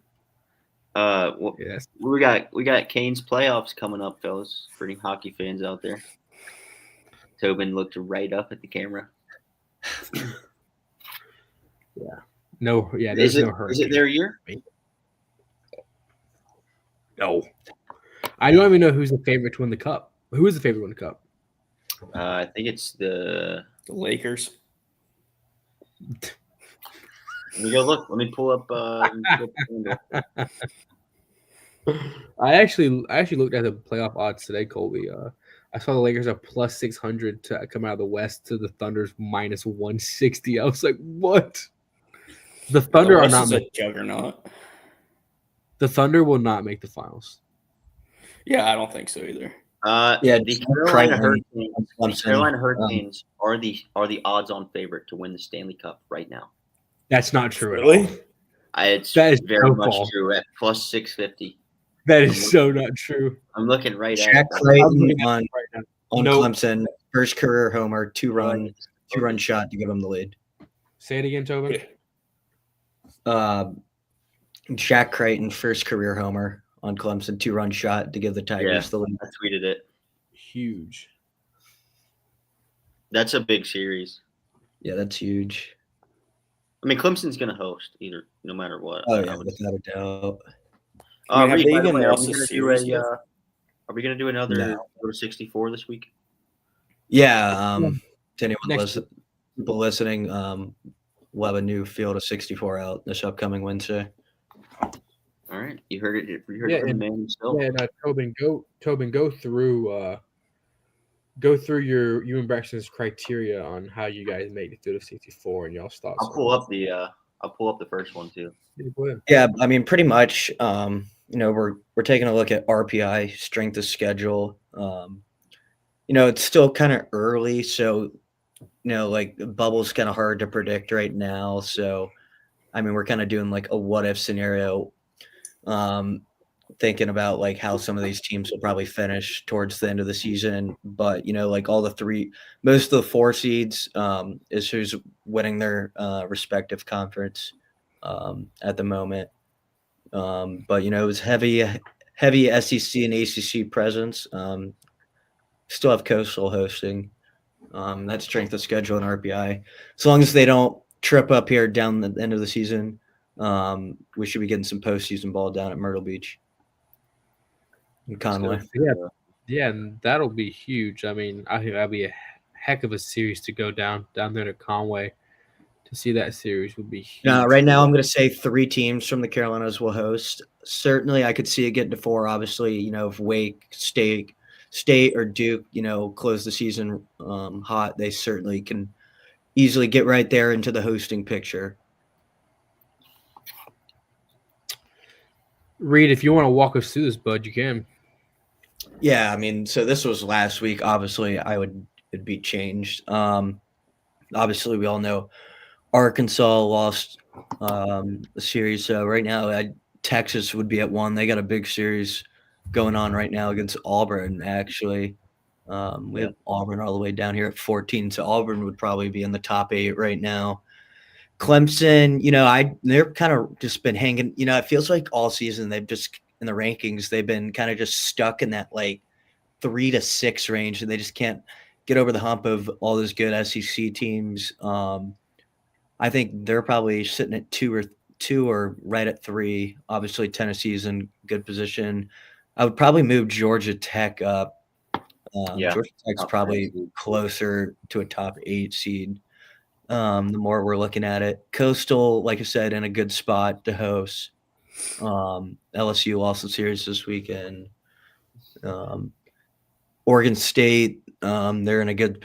Yeah, that's- We got Canes playoffs coming up, fellas. For any hockey fans out there. Tobin looked right up at the camera. no. Yeah, there's no hurry. Is it their year? No. I don't even know who's the favorite to win the cup. Who is the favorite to win the cup? I think it's the. The Lakers. Let me go look. Let me pull up. I actually looked at the playoff odds today, Colby. I saw the Lakers are plus 600 to come out of the West to the Thunder's minus 160. I was like, what? The Thunder are West not. is a juggernaut. The Thunder will not make the finals. Yeah, I don't think so either. Yeah, the just Carolina Creighton, Hurricanes. The Clemson, Carolina Hurricanes are the odds-on favorite to win the Stanley Cup right now. That's not true. Really? At all. It's That is very so much false. true at plus 650. That is so not true. I'm looking right at Jack it. I'm Creighton looking at on it right now. on Nope. Clemson first career homer, two-run shot to give them the lead. Say it again, Tobin. Jack Creighton, first career homer on Clemson, two-run shot to give the Tigers the lead. I tweeted it. Huge. That's a big series. Yeah, that's huge. I mean, Clemson's going to host either, no matter what. Oh, yeah, without a doubt. I mean, have Reed, they by the even way, lost a series yet? are we going to do another No. go to 64 this week? Yeah, to anyone Next people listening, we'll have a new field of 64 out this upcoming Wednesday. All right, you heard it. You heard Yeah, it from and- the man himself. Yeah, and Tobin, go through you and Braxton's criteria on how you guys make it through the 64 and y'all's thoughts. I'll pull up the first one too. Yeah, go ahead. Yeah, I mean, pretty much. We're taking a look at RPI, strength of schedule. It's still kind of early, so like the bubble's kind of hard to predict right now. So, I mean, we're kind of doing like a what if scenario, thinking about like how some of these teams will probably finish towards the end of the season. But like most of the 4 seeds is who's winning their respective conference at the moment. But it was heavy SEC and ACC presence. Still have Coastal hosting. That strength of schedule and RPI. As long as they don't trip up here down the end of the season, we should be getting some postseason ball down at Myrtle Beach in Conway. Yeah, and that'll be huge. I mean, I think that'll be a heck of a series to go down there to Conway to see that series would be huge. Right now I'm going to say 3 teams from the Carolinas will host. Certainly I could see it getting to 4. Obviously, if Wake, State or Duke, close the season hot, they certainly can easily get right there into the hosting picture. Reed, if you want to walk us through this, bud, you can. Yeah, I mean, so this was last week. Obviously, it'd be changed. Obviously, we all know Arkansas lost the series. So right now, Texas would be at 1. They got a big series going on right now against Auburn, actually. We have Auburn all the way down here at 14. So Auburn would probably be in the top 8 right now. Clemson, they're kind of just been hanging. It feels like all season they've just in the rankings they've been kind of just stuck in that like 3 to 6 range, and they just can't get over the hump of all those good SEC teams. I think they're probably sitting at 2 or right at 3. Obviously, Tennessee's in good position. I would probably move Georgia Tech up. Georgia Tech's probably closer to a top 8 seed. The more we're looking at it, Coastal, like I said, in a good spot to host. LSU lost the series this weekend. Oregon State, they're in a good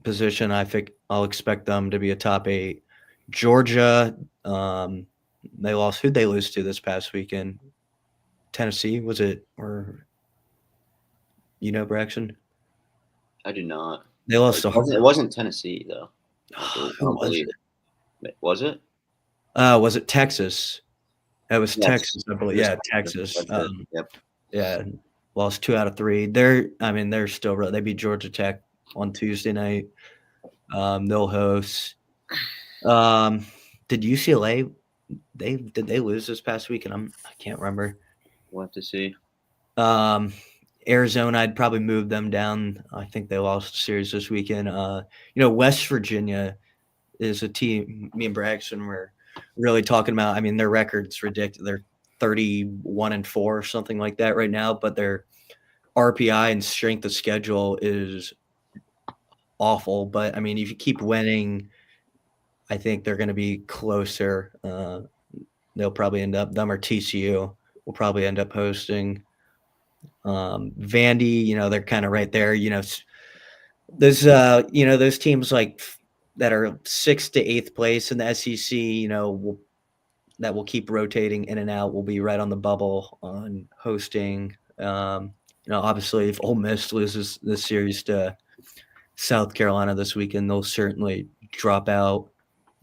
position. I think I'll expect them to be a top 8. Georgia, they lost. Who'd they lose to this past weekend? Tennessee, was it? Or Braxton? I do not. They lost to It wasn't Tennessee though. Who was it? Was it? Was it Texas? It was Yes. Texas, I believe. Yeah, Texas. Yep. Yeah, lost 2 out of 3. They're still real. They beat Georgia Tech on Tuesday night. They'll host. Did UCLA? Did they lose this past week? And I can't remember. We'll have to see. Arizona, I'd probably move them down. I think they lost the series this weekend. West Virginia is a team me and Braxton were really talking about. I mean, their record's ridiculous. They're 31-4 or something like that right now, but their RPI and strength of schedule is awful. But I mean, if you keep winning, I think they're going to be closer. They'll probably end up, them or TCU will probably end up hosting. Vandy, they're kind of right there. Those teams like that are 6th to 8th place in the SEC, that will keep rotating in and out. Will be right on the bubble on hosting. Obviously, if Ole Miss loses this series to South Carolina this weekend, they'll certainly drop out.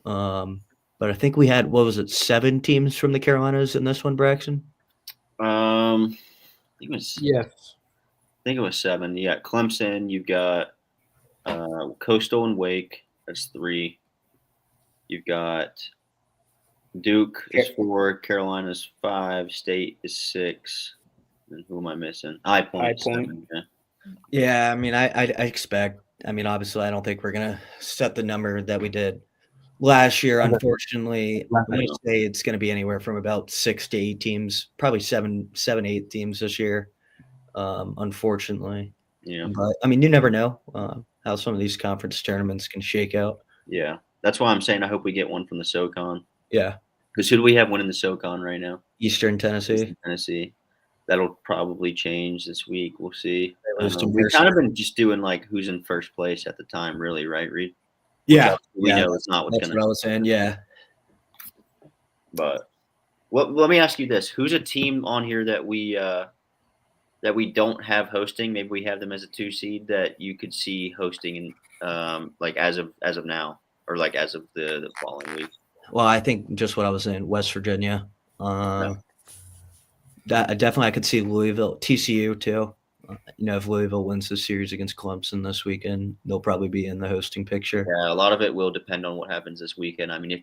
But I think we had 7 teams from the Carolinas in this one, Braxton? I think it was. Yes. I think it was 7. You got Clemson. You've got Coastal and Wake. That's 3. You've got Duke is 4. Carolina's 5. State is 6. And who am I missing? High Point. High Point. 7. Yeah. Yeah, I mean, I expect. I mean, obviously, I don't think we're gonna set the number that we did last year. Unfortunately, I'm gonna say it's gonna be anywhere from about 6 to 8 teams, probably 7, 8 teams this year. Unfortunately, Yeah. but I mean, you never know how some of these conference tournaments can shake out. Yeah. That's why I'm saying I hope we get one from the SoCon. Yeah, Because who do we have winning the SoCon right now? Eastern Tennessee. Eastern Tennessee. That'll probably change this week. We'll see. They lose to We've Mercer. kind of been just doing like who's in first place at the time, really, right, Reed? Yeah, We yeah, know it's not what's that's going what I to. was saying. Yeah, But let me ask you this: who's a team on here that we don't have hosting? Maybe we have them as a 2 seed that you could see hosting, in, like as of now, or like as of the following week. well, I think just what I was saying, West Virginia. That definitely I could see Louisville, TCU too. If Louisville wins the series against Clemson this weekend, they'll probably be in the hosting picture. Yeah, a lot of it will depend on what happens this weekend. I mean, if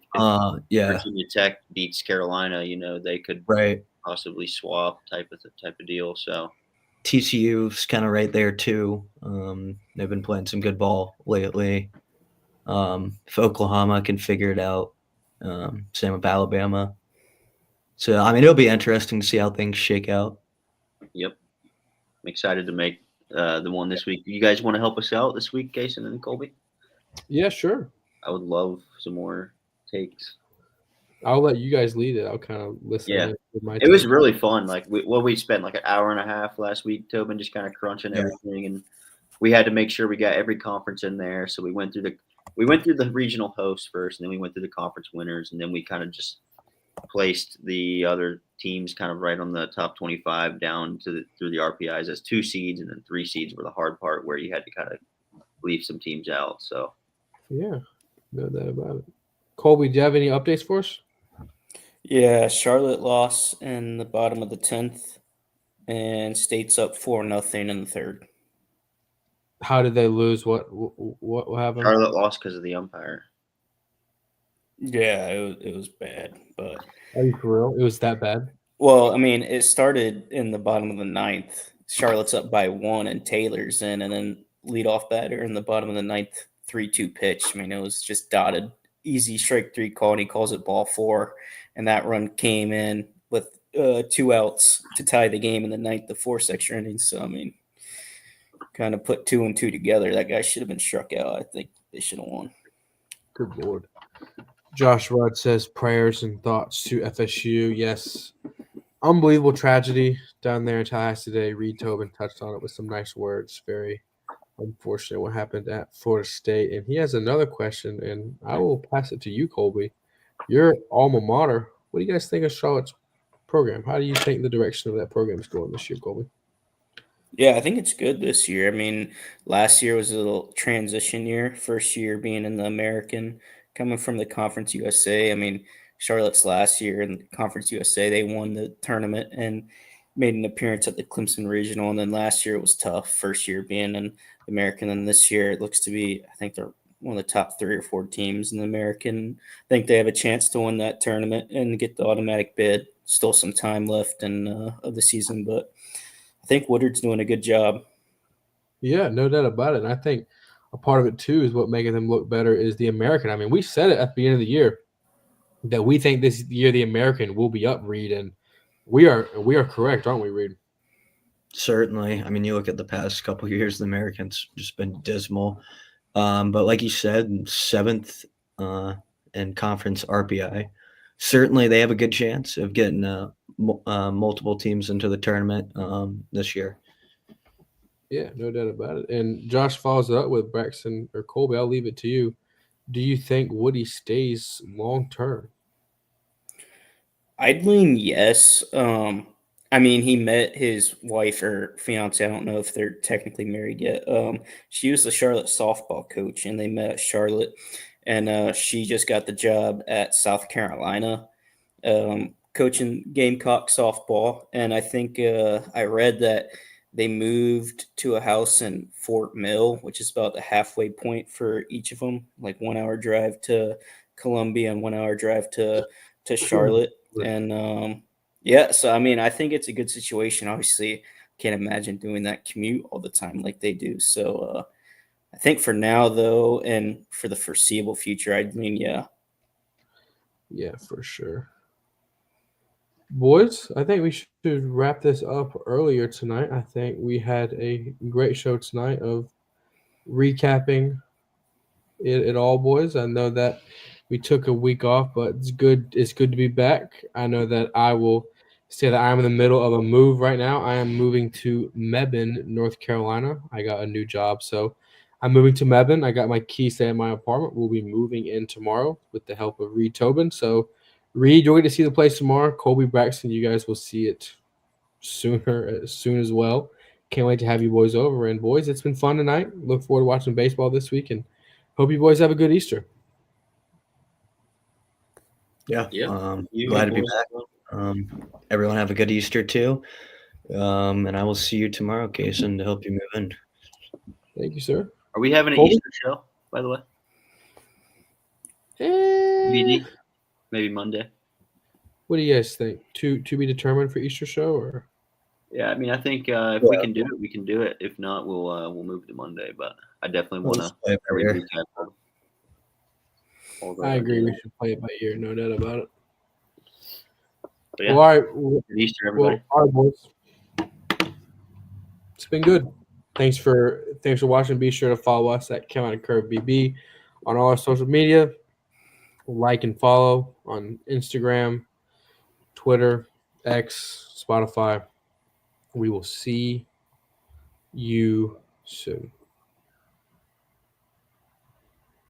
Yeah, Virginia Tech beats Carolina, they could right. possibly swap type of deal. So TCU's kind of right there too. They've been playing some good ball lately. If Oklahoma can figure it out, same with Alabama. So I mean, it'll be interesting to see how things shake out. yep, I'm excited to make the one this week. You guys want to help us out this week, Jason and Colby? Yeah, sure. I would love some more takes. I'll let you guys lead it. I'll kind of listen. Yeah. with my It was take. really fun. Like we spent like an hour and a half last week, Tobin, just kind of crunching everything, and we had to make sure we got every conference in there. So we went through the regional hosts first, and then we went through the conference winners, and then we kind of just placed the other teams kind of right on the top 25 down through the RPIs as 2 seeds, and then 3 seeds were the hard part where you had to kind of leave some teams out. So Yeah, no doubt about it. Colby, do you have any updates for us? Yeah, Charlotte lost in the bottom of the 10th, and State's up 4-0 in the 3rd. How did they lose? What happened? Charlotte lost because of the umpire. Yeah, it was bad, but Are you for real? It was that bad? well, I mean, it started in the bottom of the 9th. Charlotte's up by 1, and Taylor's in, and then leadoff batter in the bottom of the 9th, 3-2 pitch. I mean, it was just dotted, easy strike 3 call, and he calls it ball 4, and that run came in with 2 outs to tie the game in the 9th, the 4th extra inning. So I mean, kind of put 2 and 2 together. That guy should have been struck out. I think they should have won. Good Lord. Josh Rudd says prayers and thoughts to FSU. Yes. Unbelievable tragedy down there in Tallahassee today. Reed Tobin touched on it with some nice words. Very unfortunate what happened at Florida State. And he has another question, and I will pass it to you, Colby. Your alma mater. What do you guys think of Charlotte's program? How do you think the direction of that program is going this year, Colby? Yeah, I think it's good this year. I mean, last year was a little transition year. First year being in the American, coming from the Conference USA. I mean, Charlotte's last year in the Conference USA, they won the tournament and made an appearance at the Clemson Regional. And then last year it was tough. First year being in the American, and this year it looks to be, I think they're one of the top 3 or 4 teams in the American. I think they have a chance to win that tournament and get the automatic bid. Still some time left of the season, but I think Woodard's doing a good job. Yeah, no doubt about it. And I think a part of it, too, is what making them look better is the American. I mean, we said it at the beginning of the year that we think this year the American will be up, Reed, and we are correct, aren't we, Reed? Certainly. I mean, you look at the past couple of years, the Americans just been dismal. But like you said, 7th in conference RPI. Certainly, they have a good chance of getting multiple teams into the tournament this year. Yeah, no doubt about it. And Josh follows it up with Braxton or Colby. I'll leave it to you. Do you think Woody stays long term? I'd lean yes. I mean, he met his wife or fiance. I don't know if they're technically married yet. She was the Charlotte softball coach, and they met at Charlotte, and she just got the job at South Carolina, coaching Gamecock softball. And I think I read that they moved to a house in Fort Mill, which is about the halfway point for each of them, like 1 hour drive to Columbia and 1 hour drive to Charlotte. And yeah, so I mean, I think it's a good situation. Obviously, can't imagine doing that commute all the time like they do. So I think for now, though, and for the foreseeable future, I mean, yeah. Yeah, for sure. Boys, I think we should wrap this up earlier tonight. I think we had a great show tonight of recapping it all, boys. I know that we took a week off, but it's good. It's good to be back. I know that I will say that I'm in the middle of a move right now. I am moving to Mebane, North Carolina. I got a new job, so I'm moving to Mebane. I got my keys to my apartment. We'll be moving in tomorrow with the help of Reed Tobin. So, Reed, you're going to see the place tomorrow. Colby Braxton, you guys will see it soon as well. Can't wait to have you boys over. And boys, it's been fun tonight. Look forward to watching baseball this week, and hope you boys have a good Easter. Yeah. You Glad to be boys back. as well. Everyone have a good Easter too. And I will see you tomorrow, Kason, to help you move in. Thank you, sir. Are we having an Colby? Easter show, by the way? BD? Maybe Monday. What do you guys think? To be determined for Easter show, or Yeah, I mean, I think if we can do it, we can do it. If not, we'll move to Monday. But I definitely want Let's to play it by ear. recap all the I agree. We games. should play it by ear, no doubt about it. But yeah, Well, all right. good Easter, everybody. Well, all right, boys. It's been good. Thanks for watching. Be sure to follow us at Carolina Curve BB on all our social media. Like and follow on Instagram, Twitter, X, Spotify. We will see you soon.